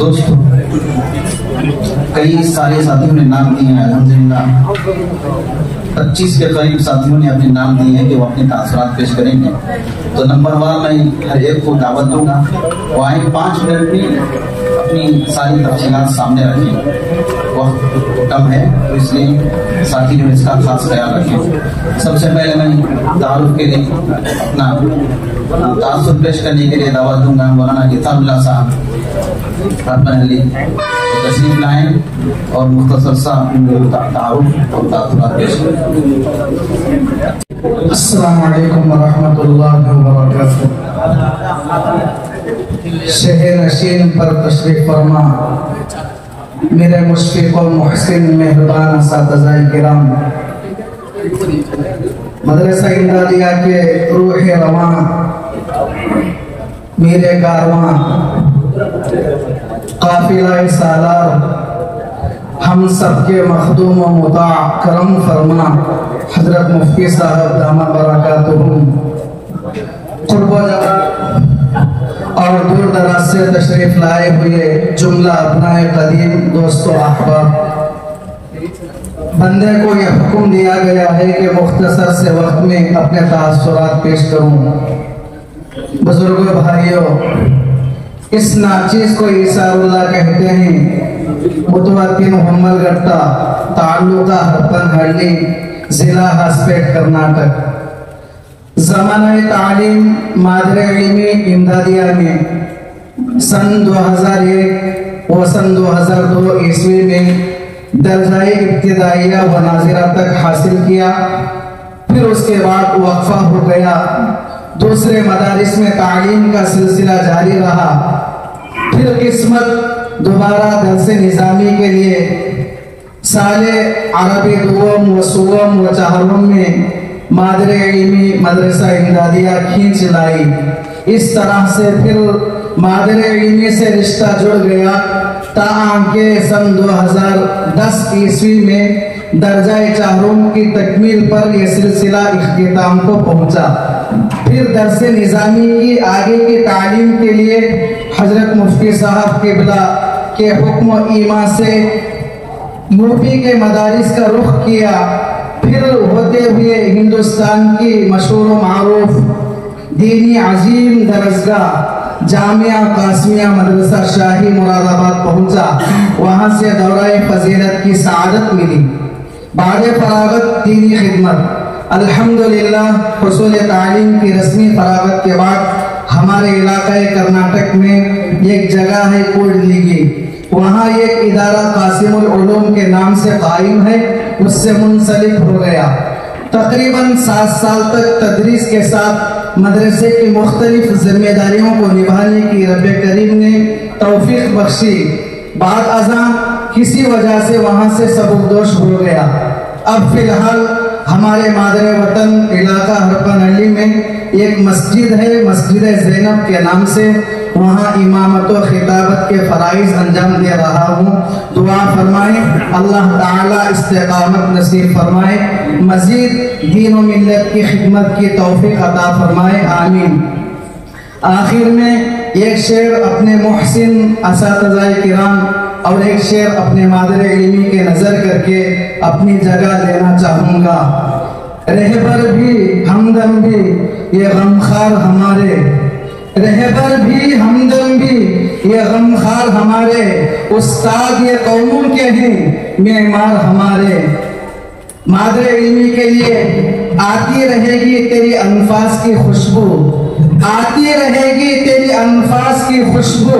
دوستوں کئی سارے ساتھیوں نے نام دیے ہیں، الحمدللہ 25 کے قریب ساتھیوں نے اپنے نام دیے ہیں کہ وہ اپنے تاثرات پیش کریں گے. تو نمبر 1 میں ہر ایک کو دعوت دوں گا، وہ آئیں 5 منٹ میں اپنی ساری تفصیلات سامنے رکھیں. وقت کم ہے تو اس لیے ساتھی جو اس کا خاص خیال رکھیں. سب سے پہلے میں تعارف کے لیے اپنا تاثر پیش کرنے کے لیے دعوت دوں گا مولانا عطا اللہ صاحب ہرپن علی تشریف لائیں اور مختصر سا تعارف اور تاثرات پیش کریں. السلام علیکم ورحمۃ اللہ وبرکاتہ. شہر نشین پر تشریف فرما میرے مشفق و محسن مہربان اساتذہ کرام، مدرسہ امدادیہ کے روح رواں میرے کارواں قافلہ سالار، ہم سب کے مخدوم و مطاع کرم فرما حضرت مفتی صاحب دامت برکاتہم. قرب و اور دور دراز سے تشریف لائے ہوئے جملہ ابنائے قدیم دوست و احباب، بندے کو یہ حکم دیا گیا ہے کہ مختصر سے وقت میں اپنے تاثرات پیش کروں. بزرگوں بھائیوں، اس ناچیز کو عیسیٰ اللہ کہتے ہیں. متوطن حمل گٹا، تعلقہ ہرپن ہرلی، ضلع ہاسپیٹ کرناٹک. زمانہ تعلیم مادر علمی امدادیہ میں سن 2001 و سن 2002 عیسوی میں درجہ ابتدائیہ و ناظرہ تک حاصل کیا. پھر اس کے بعد وقفہ ہو گیا. دوسرے مدارس میں تعلیم کا سلسلہ جاری رہا. پھر قسمت دوبارہ درس نظامی کے لیے سال عربی دوم و سوم و چہارم میں مادر علمی مدرسہ امدادیہ کھینچ لائی. اس طرح سے پھر مادر علمی سے رشتہ جڑ گیا تاہم کہ سن 2010 عیسوی میں درجہ چہارم کی تکمیل پر یہ سلسلہ اختتام کو پہنچا. پھر درس نظامی کی آگے کی تعلیم کے لیے حضرت مفتی صاحب قبلہ کے حکم و ایما سے یوپی کے مدارس کا رخ کیا. پھر ہوتے ہوئے ہندوستان کی مشہور و معروف دینی عظیم درسگاہ جامعہ قاسمیہ مدرسہ شاہی مراد آباد پہنچا. وہاں سے دورہ فضیلت کی سعادت ملی. بعد فراغت دینی خدمت. الحمدللہ حصول تعلیم کی رسمی فراغت کے بعد ہمارے علاقہ کرناٹک میں ایک جگہ ہے کوڈلیگی. وہاں ایک ادارہ قاسم العلوم کے نام سے قائم ہے، اس سے منسلک ہو گیا. تقریباً 7 سال تک تدریس کے ساتھ مدرسے کی مختلف ذمہ داریوں کو نبھانے کی رب کریم نے توفیق بخشی. بعد ازاں کسی وجہ سے وہاں سے سبکدوش ہو گیا. اب فی الحال ہمارے مادر وطن علاقہ ہرپن علی میں ایک مسجد ہے، مسجد زینب کے نام سے. وہاں امامت و خطابت کے فرائض انجام دے رہا ہوں. دعا فرمائیں اللہ تعالیٰ استقامت نصیب فرمائے، مزید دین و ملت کی خدمت کی توفیق عطا فرمائے، آمین. آخر میں ایک شعر اپنے محسن اساتذہ کرام اور ایک شعر اپنے مادر علمی کے نظر کر کے اپنی جگہ لینا چاہوں گا. رہبر بھی ہمدم بھی یہ غمخوار ہمارے، رہبر بھی ہمدم بھی یہ غمخوار ہمارے، استاد یہ قوموں کے ہیں معمار ہمارے. مادر علمی کے لیے آتی رہے گی تیری انفاس کی خوشبو، آتی رہے گی تیری انفاس کی خوشبو،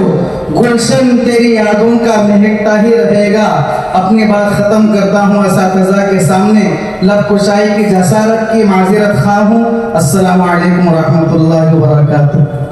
گلشن تیری یادوں کا مہکتا ہی رہے گا. اپنی بات ختم کرتا ہوں. اساتذہ کے سامنے لب کشائی کی جسارت کی معذرت خواہ ہوں. السلام علیکم ورحمۃ اللہ وبرکاتہ.